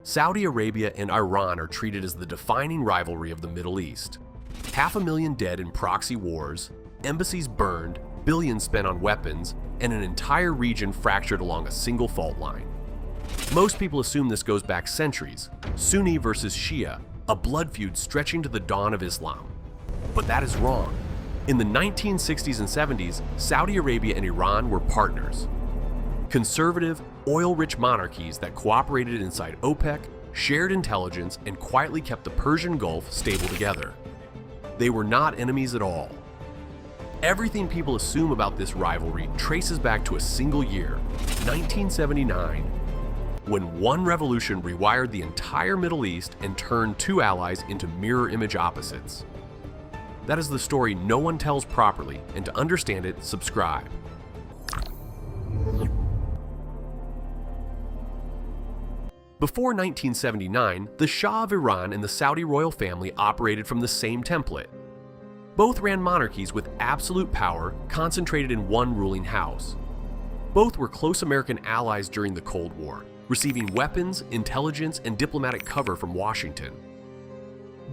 Saudi Arabia and Iran are treated as the defining rivalry of the Middle East. 500,000 dead in proxy wars, embassies burned, billions spent on weapons, and an entire region fractured along a single fault line. Most people assume this goes back centuries, Sunni versus Shia, a blood feud stretching to the dawn of Islam. But that is wrong. In the 1960s and 70s, Saudi Arabia and Iran were partners. Conservative, oil-rich monarchies that cooperated inside OPEC, shared intelligence, and quietly kept the Persian Gulf stable together. They were not enemies at all. Everything people assume about this rivalry traces back to a single year, 1979, when one revolution rewired the entire Middle East and turned two allies into mirror image opposites. That is the story no one tells properly, and to understand it, subscribe. Before 1979, the Shah of Iran and the Saudi royal family operated from the same template. Both ran monarchies with absolute power concentrated in one ruling house. Both were close American allies during the Cold War, receiving weapons, intelligence, and diplomatic cover from Washington.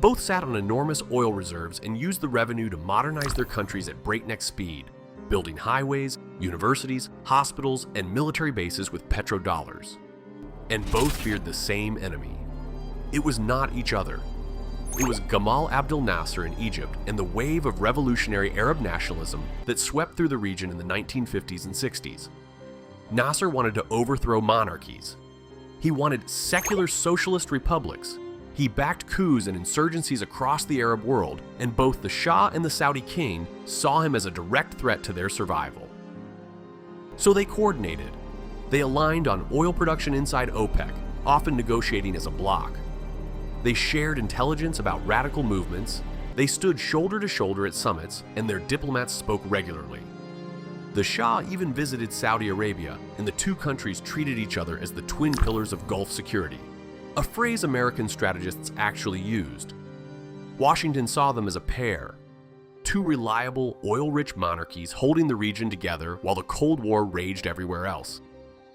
Both sat on enormous oil reserves and used the revenue to modernize their countries at breakneck speed, building highways, universities, hospitals, and military bases with petrodollars. And both feared the same enemy. It was not each other. It was Gamal Abdel Nasser in Egypt and the wave of revolutionary Arab nationalism that swept through the region in the 1950s and 60s. Nasser wanted to overthrow monarchies. He wanted secular socialist republics. He backed coups and insurgencies across the Arab world, and both the Shah and the Saudi king saw him as a direct threat to their survival. So they coordinated. They aligned on oil production inside OPEC, often negotiating as a bloc. They shared intelligence about radical movements. They stood shoulder to shoulder at summits, and their diplomats spoke regularly. The Shah even visited Saudi Arabia, and the two countries treated each other as the twin pillars of Gulf security, a phrase American strategists actually used. Washington saw them as a pair, two reliable, oil-rich monarchies holding the region together while the Cold War raged everywhere else.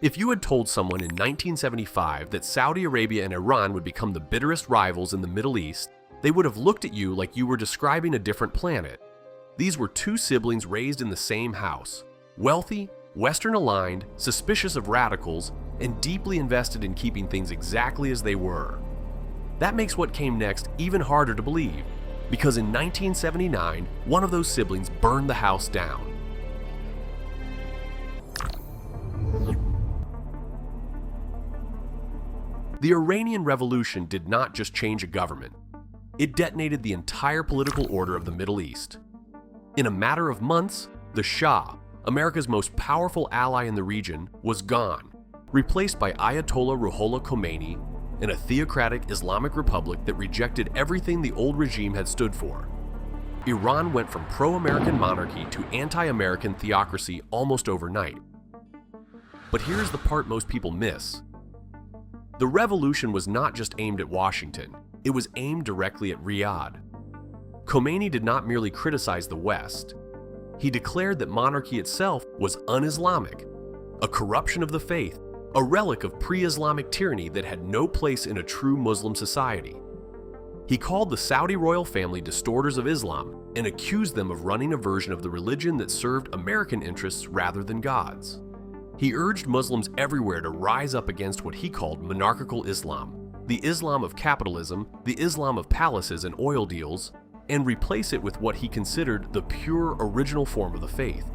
If you had told someone in 1975 that Saudi Arabia and Iran would become the bitterest rivals in the Middle East, they would have looked at you like you were describing a different planet. These were two siblings raised in the same house, wealthy, Western-aligned, suspicious of radicals, and deeply invested in keeping things exactly as they were. That makes what came next even harder to believe, because in 1979, one of those siblings burned the house down. The Iranian Revolution did not just change a government. It detonated the entire political order of the Middle East. In a matter of months, the Shah, America's most powerful ally in the region, was gone, replaced by Ayatollah Ruhollah Khomeini in a theocratic Islamic republic that rejected everything the old regime had stood for. Iran went from pro-American monarchy to anti-American theocracy almost overnight. But here's the part most people miss. The revolution was not just aimed at Washington, it was aimed directly at Riyadh. Khomeini did not merely criticize the West. He declared that monarchy itself was un-Islamic, a corruption of the faith, a relic of pre-Islamic tyranny that had no place in a true Muslim society. He called the Saudi royal family distorters of Islam and accused them of running a version of the religion that served American interests rather than God's. He urged Muslims everywhere to rise up against what he called monarchical Islam, the Islam of capitalism, the Islam of palaces and oil deals, and replace it with what he considered the pure original form of the faith.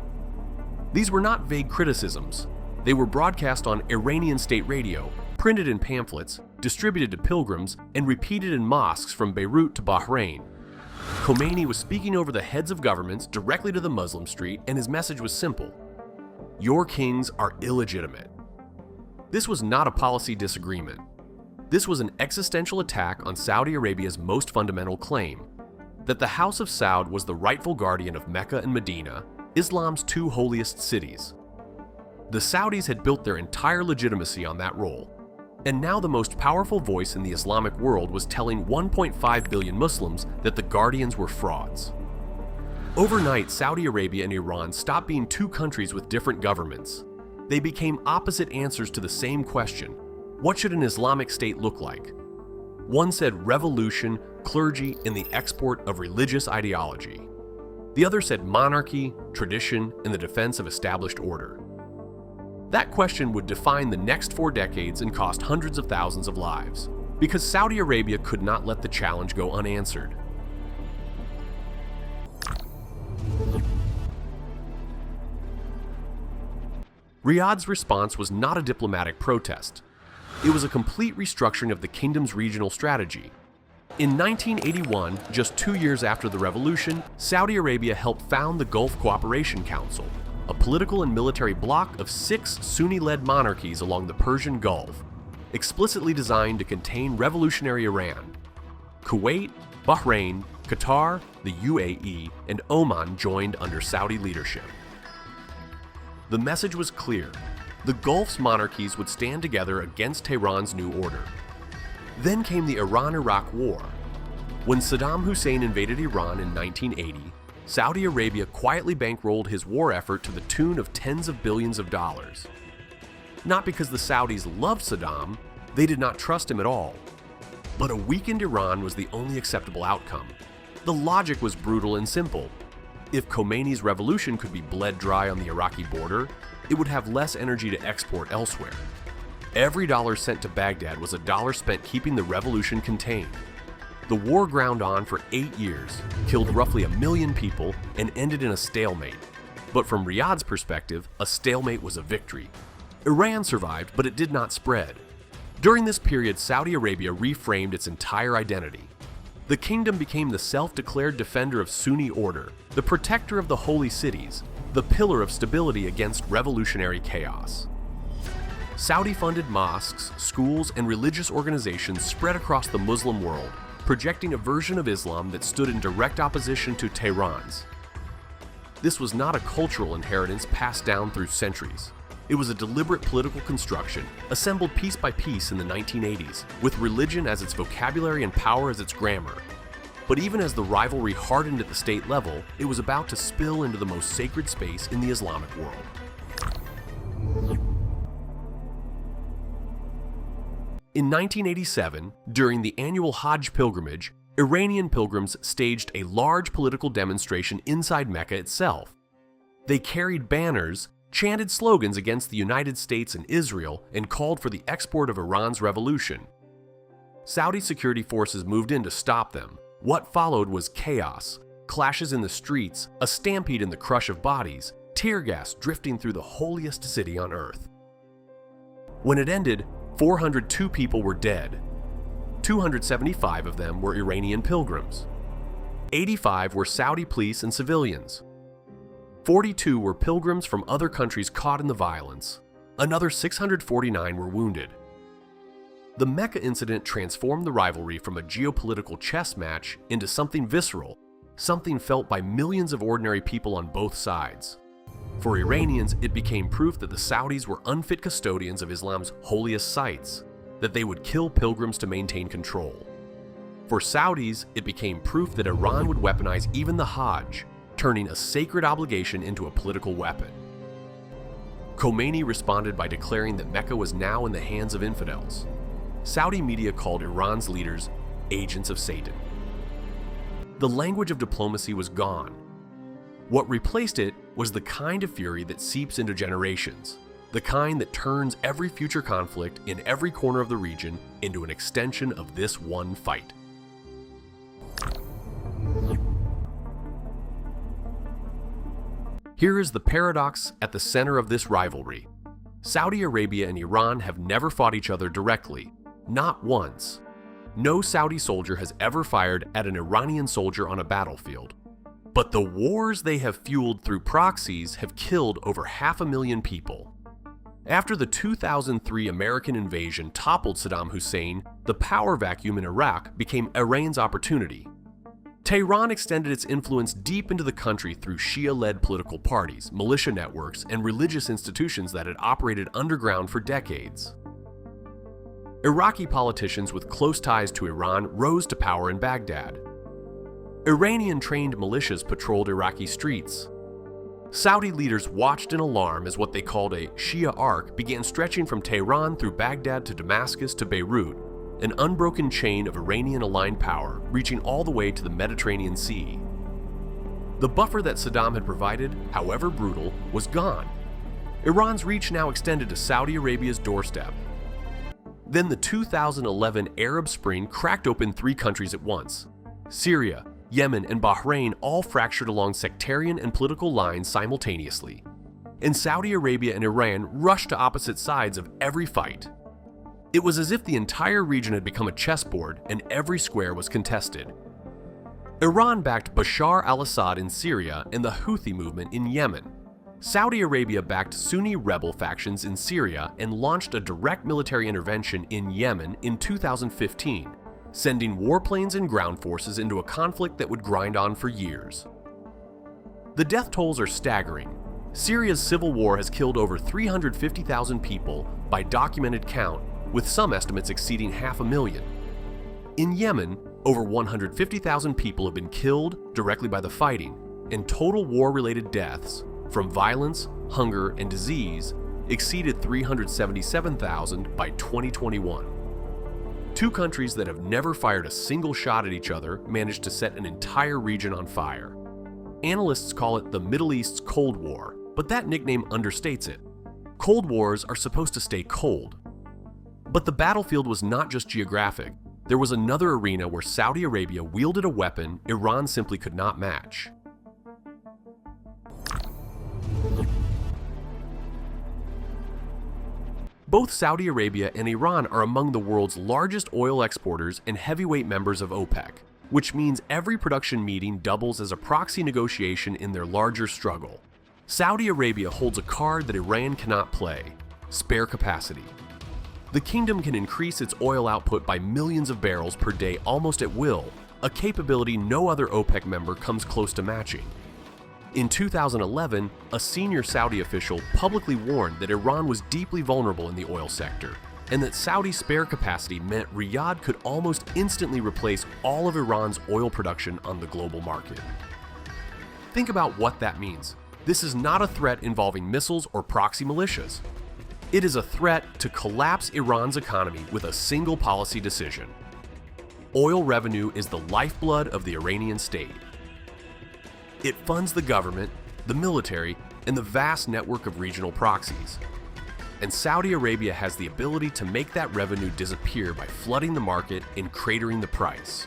These were not vague criticisms. They were broadcast on Iranian state radio, printed in pamphlets, distributed to pilgrims, and repeated in mosques from Beirut to Bahrain. Khomeini was speaking over the heads of governments directly to the Muslim street, and his message was simple: your kings are illegitimate. This was not a policy disagreement. This was an existential attack on Saudi Arabia's most fundamental claim, that the House of Saud was the rightful guardian of Mecca and Medina, Islam's two holiest cities. The Saudis had built their entire legitimacy on that role, and now the most powerful voice in the Islamic world was telling 1.5 billion Muslims that the guardians were frauds. Overnight, Saudi Arabia and Iran stopped being two countries with different governments. They became opposite answers to the same question: What should an Islamic state look like? One said revolution, clergy, and the export of religious ideology. The other said monarchy, tradition, and the defense of established order. That question would define the next 4 decades and cost hundreds of thousands of lives, because Saudi Arabia could not let the challenge go unanswered. Riyadh's response was not a diplomatic protest. It was a complete restructuring of the kingdom's regional strategy. In 1981, just 2 years after the revolution, Saudi Arabia helped found the Gulf Cooperation Council, a political and military bloc of 6 Sunni-led monarchies along the Persian Gulf, explicitly designed to contain revolutionary Iran. Kuwait, Bahrain, Qatar, the UAE, and Oman joined under Saudi leadership. The message was clear. The Gulf's monarchies would stand together against Tehran's new order. Then came the Iran-Iraq War. When Saddam Hussein invaded Iran in 1980, Saudi Arabia quietly bankrolled his war effort to the tune of tens of billions of dollars. Not because the Saudis loved Saddam, they did not trust him at all. But a weakened Iran was the only acceptable outcome. The logic was brutal and simple. If Khomeini's revolution could be bled dry on the Iraqi border, it would have less energy to export elsewhere. Every dollar sent to Baghdad was a dollar spent keeping the revolution contained. The war ground on for 8 years, killed roughly 1 million people, and ended in a stalemate. But from Riyadh's perspective, a stalemate was a victory. Iran survived, but it did not spread. During this period, Saudi Arabia reframed its entire identity. The kingdom became the self-declared defender of Sunni order, the protector of the holy cities, the pillar of stability against revolutionary chaos. Saudi-funded mosques, schools, and religious organizations spread across the Muslim world, projecting a version of Islam that stood in direct opposition to Tehran's. This was not a cultural inheritance passed down through centuries. It was a deliberate political construction, assembled piece by piece in the 1980s, with religion as its vocabulary and power as its grammar. But even as the rivalry hardened at the state level, it was about to spill into the most sacred space in the Islamic world. In 1987, during the annual Hajj pilgrimage, Iranian pilgrims staged a large political demonstration inside Mecca itself. They carried banners, chanted slogans against the United States and Israel, and called for the export of Iran's revolution. Saudi security forces moved in to stop them. What followed was chaos, clashes in the streets, a stampede in the crush of bodies, tear gas drifting through the holiest city on earth. When it ended, 402 people were dead. 275 of them were Iranian pilgrims. 85 were Saudi police and civilians. 42 were pilgrims from other countries caught in the violence. Another 649 were wounded. The Mecca incident transformed the rivalry from a geopolitical chess match into something visceral, something felt by millions of ordinary people on both sides. For Iranians, it became proof that the Saudis were unfit custodians of Islam's holiest sites, that they would kill pilgrims to maintain control. For Saudis, it became proof that Iran would weaponize even the Hajj, turning a sacred obligation into a political weapon. Khomeini responded by declaring that Mecca was now in the hands of infidels. Saudi media called Iran's leaders agents of Satan. The language of diplomacy was gone. What replaced it was the kind of fury that seeps into generations, the kind that turns every future conflict in every corner of the region into an extension of this one fight. Here is the paradox at the center of this rivalry. Saudi Arabia and Iran have never fought each other directly, not once. No Saudi soldier has ever fired at an Iranian soldier on a battlefield. But the wars they have fueled through proxies have killed over 500,000 people. After the 2003 American invasion toppled Saddam Hussein, the power vacuum in Iraq became Iran's opportunity. Tehran extended its influence deep into the country through Shia-led political parties, militia networks, and religious institutions that had operated underground for decades. Iraqi politicians with close ties to Iran rose to power in Baghdad. Iranian-trained militias patrolled Iraqi streets. Saudi leaders watched in alarm as what they called a Shia arc began stretching from Tehran through Baghdad to Damascus to Beirut, an unbroken chain of Iranian-aligned power reaching all the way to the Mediterranean Sea. The buffer that Saddam had provided, however brutal, was gone. Iran's reach now extended to Saudi Arabia's doorstep. Then the 2011 Arab Spring cracked open 3 countries at once. Syria, Yemen, and Bahrain all fractured along sectarian and political lines simultaneously. And Saudi Arabia and Iran rushed to opposite sides of every fight. It was as if the entire region had become a chessboard and every square was contested. Iran backed Bashar al-Assad in Syria and the Houthi movement in Yemen. Saudi Arabia backed Sunni rebel factions in Syria and launched a direct military intervention in Yemen in 2015, sending warplanes and ground forces into a conflict that would grind on for years. The death tolls are staggering. Syria's civil war has killed over 350,000 people by documented count, with some estimates exceeding 500,000. In Yemen, over 150,000 people have been killed directly by the fighting, and total war-related deaths, from violence, hunger, and disease, exceeded 377,000 by 2021. 2 countries that have never fired a single shot at each other managed to set an entire region on fire. Analysts call it the Middle East's Cold War, but that nickname understates it. Cold wars are supposed to stay cold. But the battlefield was not just geographic. There was another arena where Saudi Arabia wielded a weapon Iran simply could not match. Both Saudi Arabia and Iran are among the world's largest oil exporters and heavyweight members of OPEC, which means every production meeting doubles as a proxy negotiation in their larger struggle. Saudi Arabia holds a card that Iran cannot play: spare capacity. The kingdom can increase its oil output by millions of barrels per day almost at will, a capability no other OPEC member comes close to matching. In 2011, a senior Saudi official publicly warned that Iran was deeply vulnerable in the oil sector, and that Saudi spare capacity meant Riyadh could almost instantly replace all of Iran's oil production on the global market. Think about what that means. This is not a threat involving missiles or proxy militias. It is a threat to collapse Iran's economy with a single policy decision. Oil revenue is the lifeblood of the Iranian state. It funds the government, the military, and the vast network of regional proxies. And Saudi Arabia has the ability to make that revenue disappear by flooding the market and cratering the price.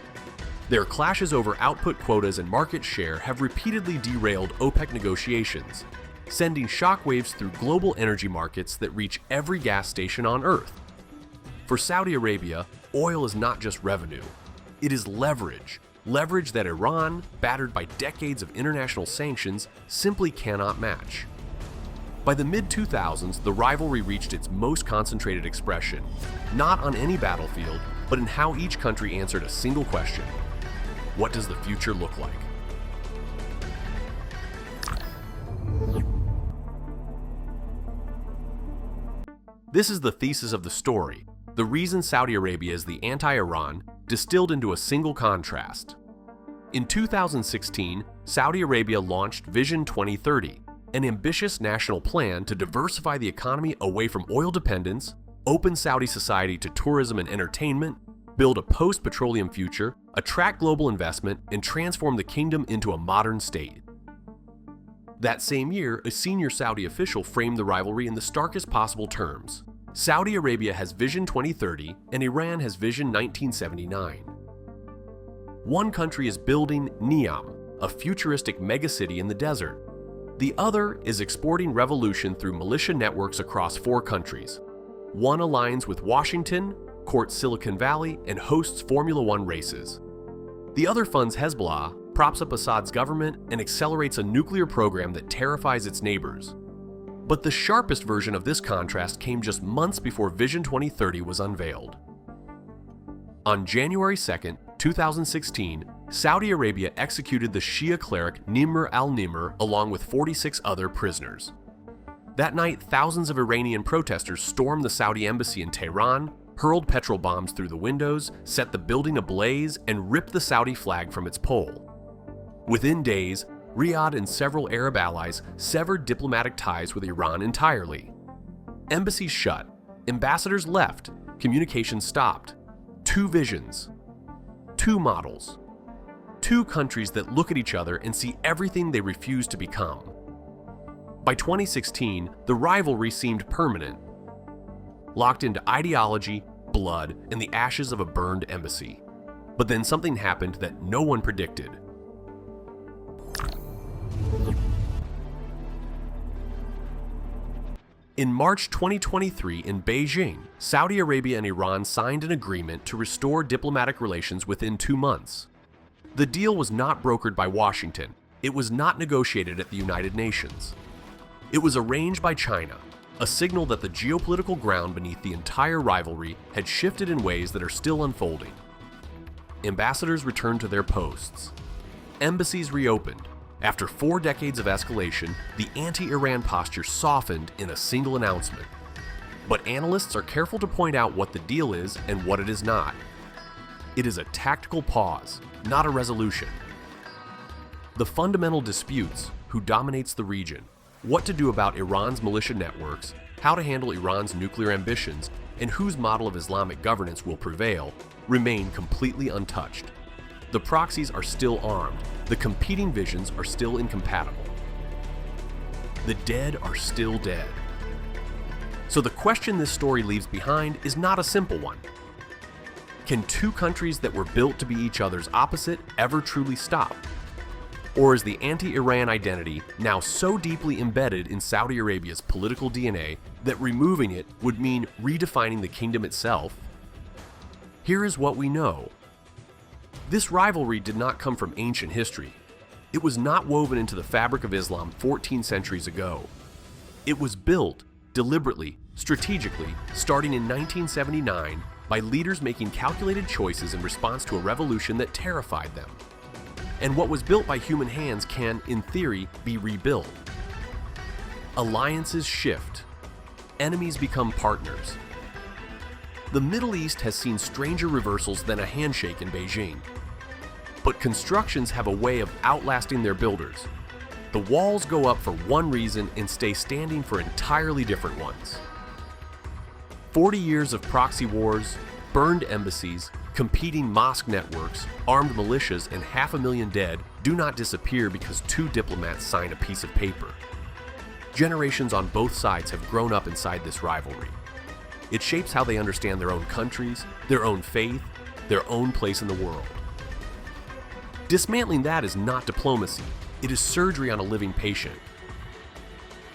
Their clashes over output quotas and market share have repeatedly derailed OPEC negotiations, sending shockwaves through global energy markets that reach every gas station on Earth. For Saudi Arabia, oil is not just revenue. It is leverage. Leverage that Iran, battered by decades of international sanctions, simply cannot match. By the mid-2000s, the rivalry reached its most concentrated expression, not on any battlefield, but in how each country answered a single question: what does the future look like? This is the thesis of the story, the reason Saudi Arabia is the anti-Iran, distilled into a single contrast. In 2016, Saudi Arabia launched Vision 2030, an ambitious national plan to diversify the economy away from oil dependence, open Saudi society to tourism and entertainment, build a post-petroleum future, attract global investment, and transform the kingdom into a modern state. That same year, a senior Saudi official framed the rivalry in the starkest possible terms. Saudi Arabia has Vision 2030 and Iran has Vision 1979. One country is building Neom, a futuristic megacity in the desert. The other is exporting revolution through militia networks across 4 countries. One aligns with Washington, courts Silicon Valley, and hosts Formula One races. The other funds Hezbollah, props up Assad's government, and accelerates a nuclear program that terrifies its neighbors. But the sharpest version of this contrast came just months before Vision 2030 was unveiled. On January 2, 2016, Saudi Arabia executed the Shia cleric Nimr al-Nimr along with 46 other prisoners. That night, thousands of Iranian protesters stormed the Saudi embassy in Tehran, hurled petrol bombs through the windows, set the building ablaze, and ripped the Saudi flag from its pole. Within days, Riyadh and several Arab allies severed diplomatic ties with Iran entirely. Embassies shut, ambassadors left, communications stopped. Two visions, two models, two countries that look at each other and see everything they refuse to become. By 2016, the rivalry seemed permanent, locked into ideology, blood, and the ashes of a burned embassy. But then something happened that no one predicted. In March 2023 in Beijing, Saudi Arabia and Iran signed an agreement to restore diplomatic relations within 2 months. The deal was not brokered by Washington. It was not negotiated at the United Nations. It was arranged by China, a signal that the geopolitical ground beneath the entire rivalry had shifted in ways that are still unfolding. Ambassadors returned to their posts. Embassies reopened. After 4 decades of escalation, the anti-Iran posture softened in a single announcement. But analysts are careful to point out what the deal is and what it is not. It is a tactical pause, not a resolution. The fundamental disputes: who dominates the region, what to do about Iran's militia networks, how to handle Iran's nuclear ambitions, and whose model of Islamic governance will prevail, remain completely untouched. The proxies are still armed. The competing visions are still incompatible. The dead are still dead. So the question this story leaves behind is not a simple one. Can two countries that were built to be each other's opposite ever truly stop? Or is the anti-Iran identity now so deeply embedded in Saudi Arabia's political DNA that removing it would mean redefining the kingdom itself? Here is what we know. This rivalry did not come from ancient history. It was not woven into the fabric of Islam 14 centuries ago. It was built deliberately, strategically, starting in 1979 by leaders making calculated choices in response to a revolution that terrified them. And what was built by human hands can, in theory, be rebuilt. Alliances shift. Enemies become partners. The Middle East has seen stranger reversals than a handshake in Beijing. But constructions have a way of outlasting their builders. The walls go up for one reason and stay standing for entirely different ones. 40 years of proxy wars, burned embassies, competing mosque networks, armed militias, and 500,000 dead do not disappear because two diplomats sign a piece of paper. Generations on both sides have grown up inside this rivalry. It shapes how they understand their own countries, their own faith, their own place in the world. Dismantling that is not diplomacy, it is surgery on a living patient.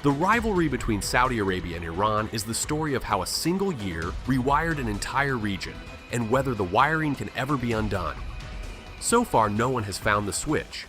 The rivalry between Saudi Arabia and Iran is the story of how a single year rewired an entire region, and whether the wiring can ever be undone. So far, no one has found the switch.